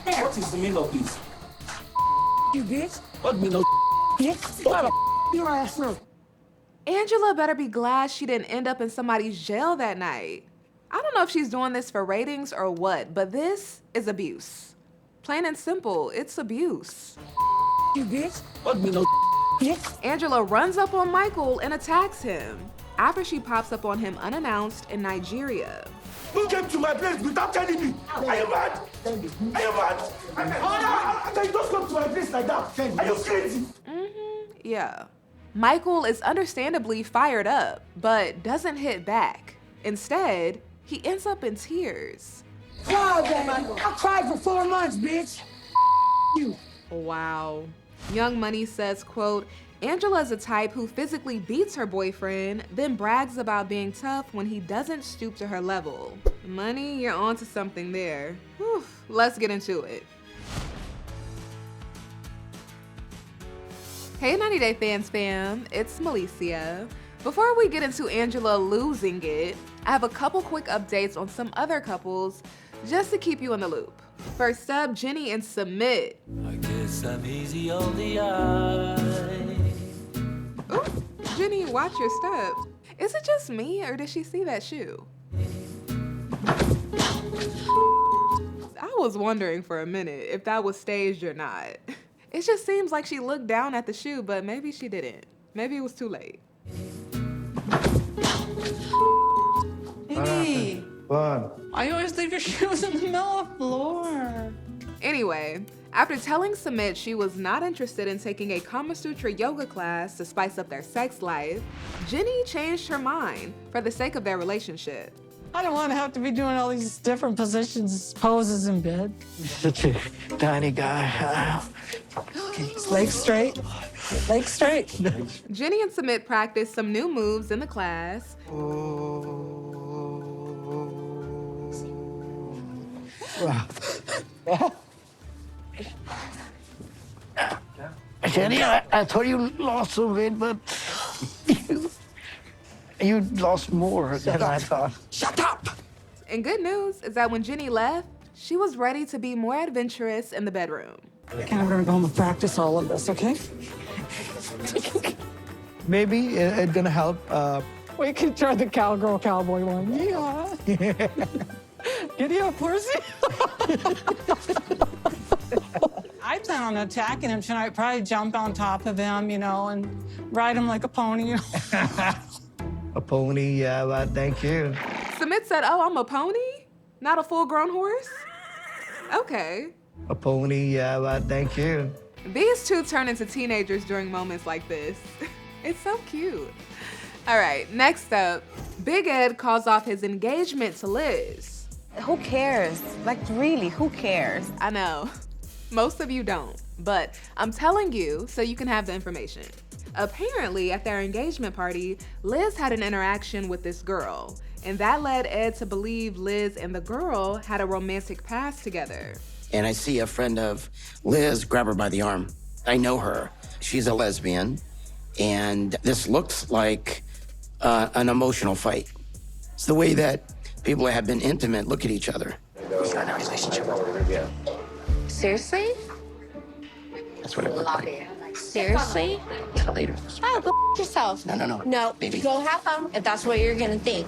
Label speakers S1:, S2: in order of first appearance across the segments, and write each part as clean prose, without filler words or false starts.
S1: What is the meaning of this?
S2: You bitch.
S1: What mean of
S2: Bitch. Your ass up.
S3: Angela better be glad she didn't end up in somebody's jail that night. I don't know if she's doing this for ratings or what, but this is abuse. Plain and simple, it's abuse.
S2: You bitch.
S1: What mean of
S2: Bitch.
S3: Angela runs up on Michael and attacks him after she pops up on him unannounced in Nigeria.
S1: Who came to my place without telling me? Are you mad? Are you mad? How can you just come to my place like that? Are you crazy?
S3: Yeah. Michael is understandably fired up, but doesn't hit back. Instead, he ends up in tears.
S2: Wow, baby. I cried for 4 months, bitch. You.
S3: Wow. Young Money says, quote, Angela's a type who physically beats her boyfriend, then brags about being tough when he doesn't stoop to her level. Money, you're onto something there. Whew, let's get into it. Hey 90 Day Fans fam, it's Melicia. Before we get into Angela losing it, I have a couple quick updates on some other couples just to keep you in the loop. First up, Jenny and Sumit.
S4: I guess I'm easy on the eye.
S3: Ooh, Jenny, watch your step. Is it just me or did she see that shoe? I was wondering for a minute if that was staged or not. It just seems like she looked down at the shoe, but maybe she didn't. Maybe it was too late.
S5: Hey,
S6: What?
S5: I always leave your shoes in the middle of the floor.
S3: Anyway, after telling Sumit she was not interested in taking a Kama Sutra yoga class to spice up their sex life, Jenny changed her mind for the sake of their relationship.
S5: I don't want to have to be doing all these different positions, poses in bed.
S6: Such a tiny guy.
S5: Legs straight. Legs straight.
S3: Jenny and Sumit practiced some new moves in the class.
S6: Jenny, I thought you lost some weight, but you lost more than I thought.
S1: Shut up!
S3: And good news is that when Jenny left, she was ready to be more adventurous in the bedroom.
S5: Okay, we're gonna go home and practice all of this, okay?
S6: Maybe it's gonna help.
S5: We can try the cowgirl cowboy one. Yeah. Giddy up, horsey. I plan on attacking him tonight. Probably jump on top of him, you know, and ride him like a pony. You know?
S6: A pony, yeah, well, thank you.
S3: Sumit said, oh, I'm a pony? Not a full-grown horse? Okay.
S6: A pony, yeah, well, thank you.
S3: These two turn into teenagers during moments like this. It's so cute. All right, next up, Big Ed calls off his engagement to Liz.
S7: Who cares? Like, really, who cares?
S3: I know, most of you don't, but I'm telling you so you can have the information. Apparently, at their engagement party, Liz had an interaction with this girl, and that led Ed to believe Liz and the girl had a romantic past together.
S8: And I see a friend of Liz grab her by the arm. I know her. She's a lesbian, and this looks like an emotional fight. It's the way that people that have been intimate look at each other. We got in a relationship.
S7: Seriously?
S8: That's what it looked like.
S7: Seriously?
S8: Later.
S7: Oh, go yourself.
S8: No.
S7: No,
S8: Baby.
S7: go have fun if that's what you're gonna think.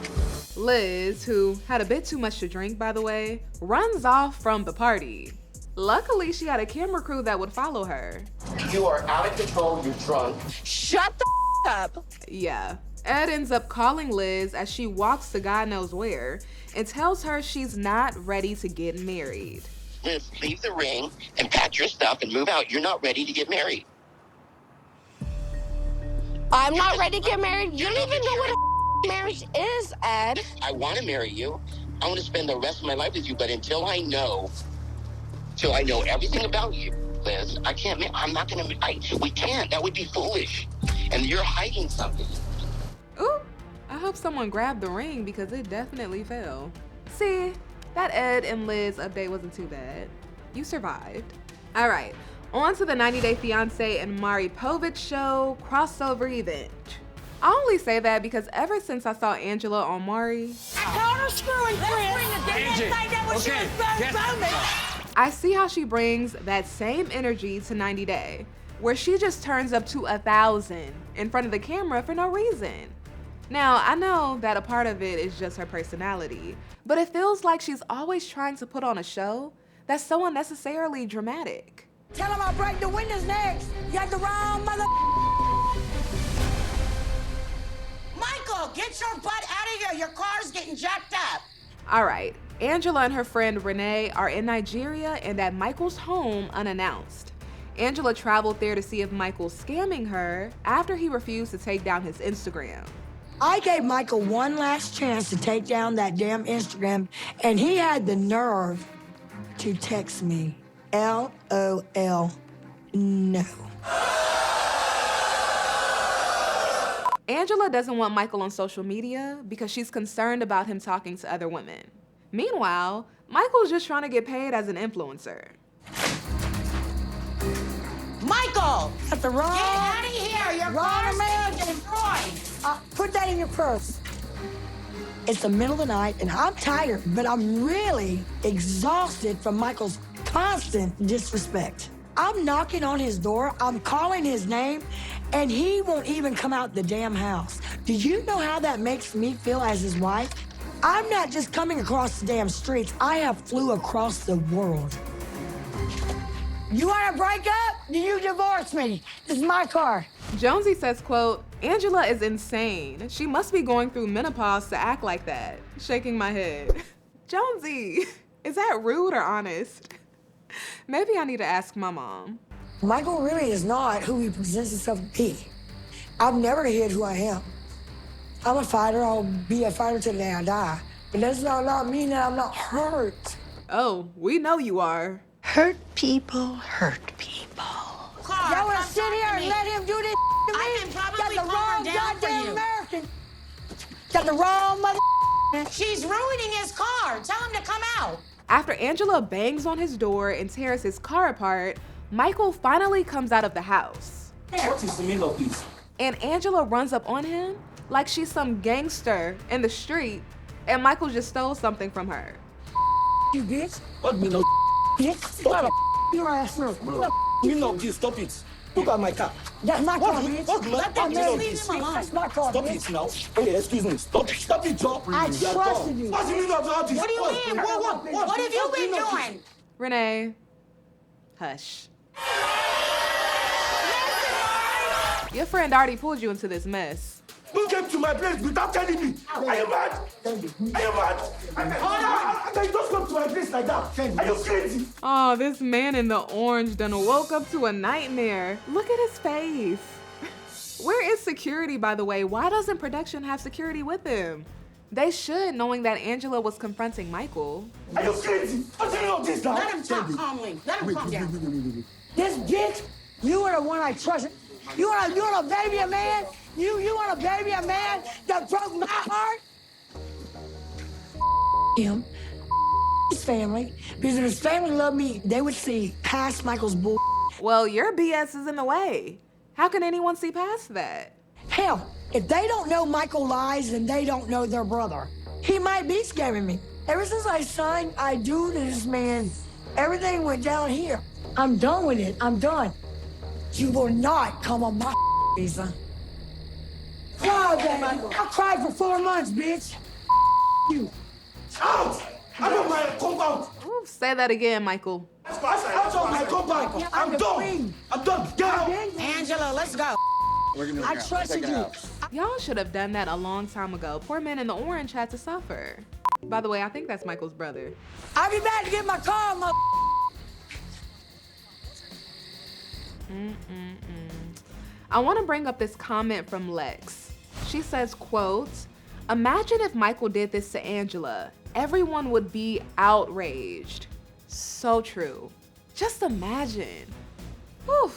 S3: Liz, who had a bit too much to drink, by the way, runs off from the party. Luckily, she had a camera crew that would follow her.
S8: You are out of control. You're drunk.
S7: Shut the up.
S3: Yeah. Ed ends up calling Liz as she walks to God knows where and tells her she's not ready to get married.
S8: Liz, leave the ring and pack your stuff and move out. You're not ready to get married.
S7: I'm not ready to get married. You don't even know what a marriage is, Ed.
S8: I want to marry you. I want to spend the rest of my life with you, but until I know everything about you, Liz, I can't. I'm not gonna. We can't. That would be foolish. And you're hiding something.
S3: Ooh, I hope someone grabbed the ring because it definitely fell. See, that Ed and Liz update wasn't too bad. You survived. All right, on to the 90 Day Fiancé and Mari Povich show crossover event. I only say that because ever since I saw Angela on Mari, I see how she brings that same energy to 90 Day, where she just turns up to 1,000 in front of the camera for no reason. Now, I know that a part of it is just her personality, but it feels like she's always trying to put on a show that's so unnecessarily dramatic.
S2: Tell him I'll break the windows next. You got the wrong mother.
S9: Michael, get your butt out of here. Your car's getting jacked up.
S3: All right, Angela and her friend Renee are in Nigeria and at Michael's home unannounced. Angela traveled there to see if Michael's scamming her after he refused to take down his Instagram.
S2: I gave Michael one last chance to take down that damn Instagram, and he had the nerve to text me, LOL, no.
S3: Angela doesn't want Michael on social media because she's concerned about him talking to other women. Meanwhile, Michael's just trying to get paid as an influencer.
S9: Michael!
S2: Got the wrong.
S9: Get out of here. Your car's
S2: American.
S9: getting destroyed.
S2: Put that in your purse. It's the middle of the night, and I'm tired, but I'm really exhausted from Michael's constant disrespect. I'm knocking on his door, I'm calling his name, and he won't even come out the damn house. Do you know how that makes me feel as his wife? I'm not just coming across the damn streets, I have flew across the world. You wanna break up? Do you divorce me? This is my car.
S3: Jonesy says, quote, Angela is insane. She must be going through menopause to act like that. Shaking my head. Jonesy, is that rude or honest? Maybe I need to ask my mom.
S2: Michael really is not who he presents himself to be. I've never hid who I am. I'm a fighter, I'll be a fighter till the day I die. But that does not mean that I'm not hurt.
S3: Oh, we know you are.
S6: Hurt people hurt people.
S9: Car,
S2: Y'all wanna
S9: come
S2: sit
S9: talk
S2: here
S9: to
S2: and
S9: me.
S2: let him do this to me?
S9: I can probably
S2: Got the
S9: calm her
S2: wrong
S9: down for
S2: goddamn
S9: you.
S2: American. Got the wrong mother.
S9: She's ruining his car. Tell him to come out.
S3: After Angela bangs on his door and tears his car apart, Michael finally comes out of the house.
S1: What is the meaning of this?
S3: And Angela runs up on him like she's some gangster in the street, and Michael just stole something from her.
S2: You bitch.
S1: What mean of
S2: Bitch. Your ass up.
S1: meaning of this? Stop it. Look at my car.
S2: That's my car,
S1: What
S2: bitch.
S1: let
S9: them
S1: meaning
S9: just
S1: of
S9: leave
S1: this?
S9: him alone.
S2: That's my car,
S1: Stop
S2: bitch.
S1: it now. Hey, excuse me. Stop it, Joe.
S2: I
S1: You are
S2: trusted
S1: dumb.
S2: you.
S1: What's the meaning of all this?
S9: What do you mean? What have you been doing?
S3: Renee, hush. Your friend already pulled you into this mess.
S1: Who came to my place without telling me? Are you mad? Are you mad? How can you just come to my place like that? Are you crazy?
S3: Oh, this man in the orange done woke up to a nightmare. Look at his face. Where is security, by the way? Why doesn't production have security with him? They should, knowing that Angela was confronting Michael.
S1: Are you crazy? What's the meaning of this now?
S9: Let him talk calmly. Let him calm down.
S2: This bitch, you are the one I trusted. You wanna baby a man? You wanna baby a man that broke my heart? Him, his family, because if his family loved me, they would see past Michael's bull.
S3: Well, your BS is in the way. How can anyone see past that?
S2: Hell, if they don't know Michael lies, then they don't know their brother. He might be scamming me. Ever since I signed I do to this man, everything went down here. I'm done with it. I'm done. You will not come on my visa. God, baby. I cried for 4 months, bitch. You.
S1: Out! Out of my compound!
S3: Ooh, say that again, Michael.
S1: Out of my compound! I'm done! I'm done! Get out!
S9: Angela, let's go.
S2: I trusted you.
S3: Y'all should have done that a long time ago. Poor man in the orange had to suffer. By the way, I think that's Michael's brother.
S2: I'll be back to get my car, mother.
S3: I want to bring up this comment from Lex. She says, quote, imagine if Michael did this to Angela. Everyone would be outraged. So true. Just imagine. Whew.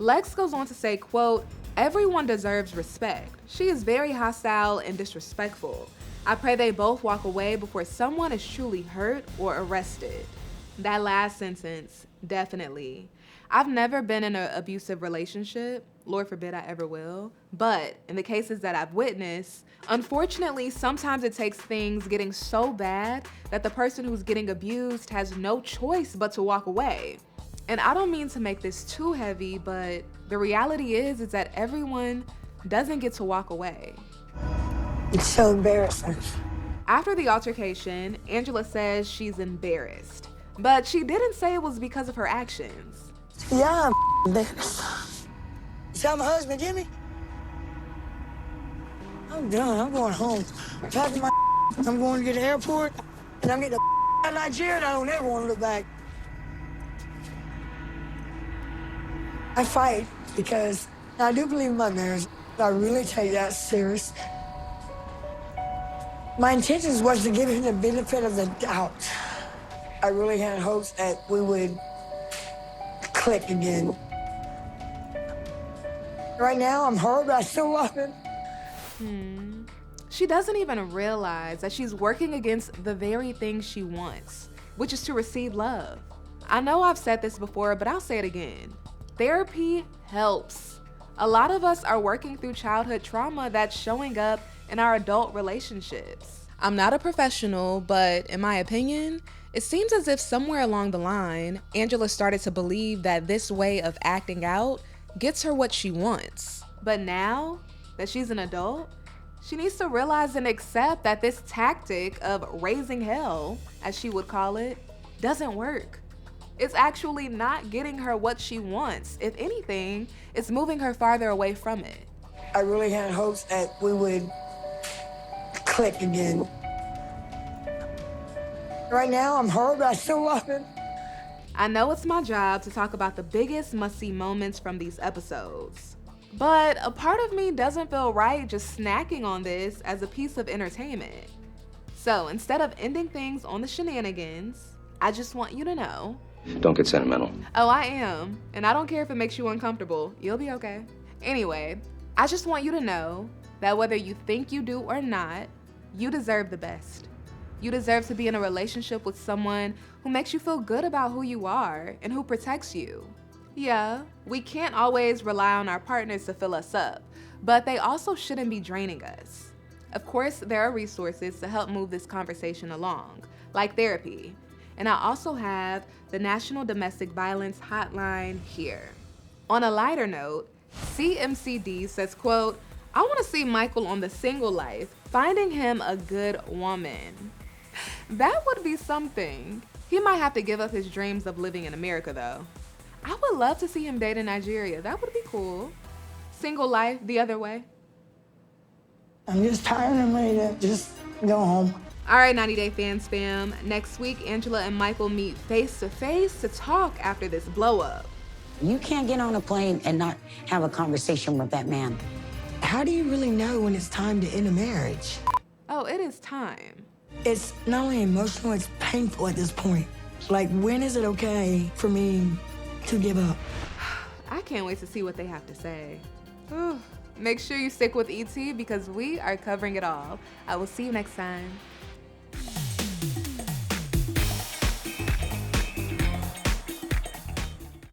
S3: Lex goes on to say, quote, everyone deserves respect. She is very hostile and disrespectful. I pray they both walk away before someone is truly hurt or arrested. That last sentence, definitely. I've never been in an abusive relationship, Lord forbid I ever will. But in the cases that I've witnessed, unfortunately, sometimes it takes things getting so bad that the person who's getting abused has no choice but to walk away. And I don't mean to make this too heavy, but the reality is that everyone doesn't get to walk away.
S2: It's so embarrassing.
S3: After the altercation, Angela says she's embarrassed, but she didn't say it was because of her actions.
S2: Yeah, I'm embarrassed. See how my husband, Jimmy? I'm done. I'm going home. Packing my I'm going to the airport, and I'm getting the out of Nigeria, and I don't ever want to look back. I fight because I do believe in my marriage. I really take that serious. My intentions was to give him the benefit of the doubt. I really had hopes that we would click again. Right now, I'm hurt, but I still love him.
S3: She doesn't even realize that she's working against the very thing she wants, which is to receive love. I know I've said this before, but I'll say it again. Therapy helps. A lot of us are working through childhood trauma that's showing up in our adult relationships. I'm not a professional, but in my opinion, it seems as if somewhere along the line, Angela started to believe that this way of acting out gets her what she wants. But now that she's an adult, she needs to realize and accept that this tactic of raising hell, as she would call it, doesn't work. It's actually not getting her what she wants. If anything, it's moving her farther away from it.
S2: I really had hopes that we would click again. Right now, I'm hurt, but I still love him.
S3: I know it's my job to talk about the biggest must-see moments from these episodes, but a part of me doesn't feel right just snacking on this as a piece of entertainment. So instead of ending things on the shenanigans, I just want you to know.
S10: Don't get sentimental.
S3: Oh, I am, and I don't care if it makes you uncomfortable. You'll be okay. Anyway, I just want you to know that whether you think you do or not, you deserve the best. You deserve to be in a relationship with someone who makes you feel good about who you are and who protects you. Yeah, we can't always rely on our partners to fill us up, but they also shouldn't be draining us. Of course, there are resources to help move this conversation along, like therapy. And I also have the National Domestic Violence Hotline here. On a lighter note, CMCD says, quote, I want to see Michael on the single life, finding him a good woman. That would be something. He might have to give up his dreams of living in America, though. I would love to see him date in Nigeria. That would be cool. Single life the other way.
S2: I'm just tired and ready to just go home.
S3: All right, 90 Day Fans fam. Next week, Angela and Michael meet face to face to talk after this blow up.
S9: You can't get on a plane and not have a conversation with that man.
S2: How do you really know when it's time to end a marriage?
S3: Oh, it is time.
S2: It's not only emotional, it's painful at this point. Like, when is it okay for me to give up?
S3: I can't wait to see what they have to say. Make sure you stick with ET because we are covering it all. I will see you next time.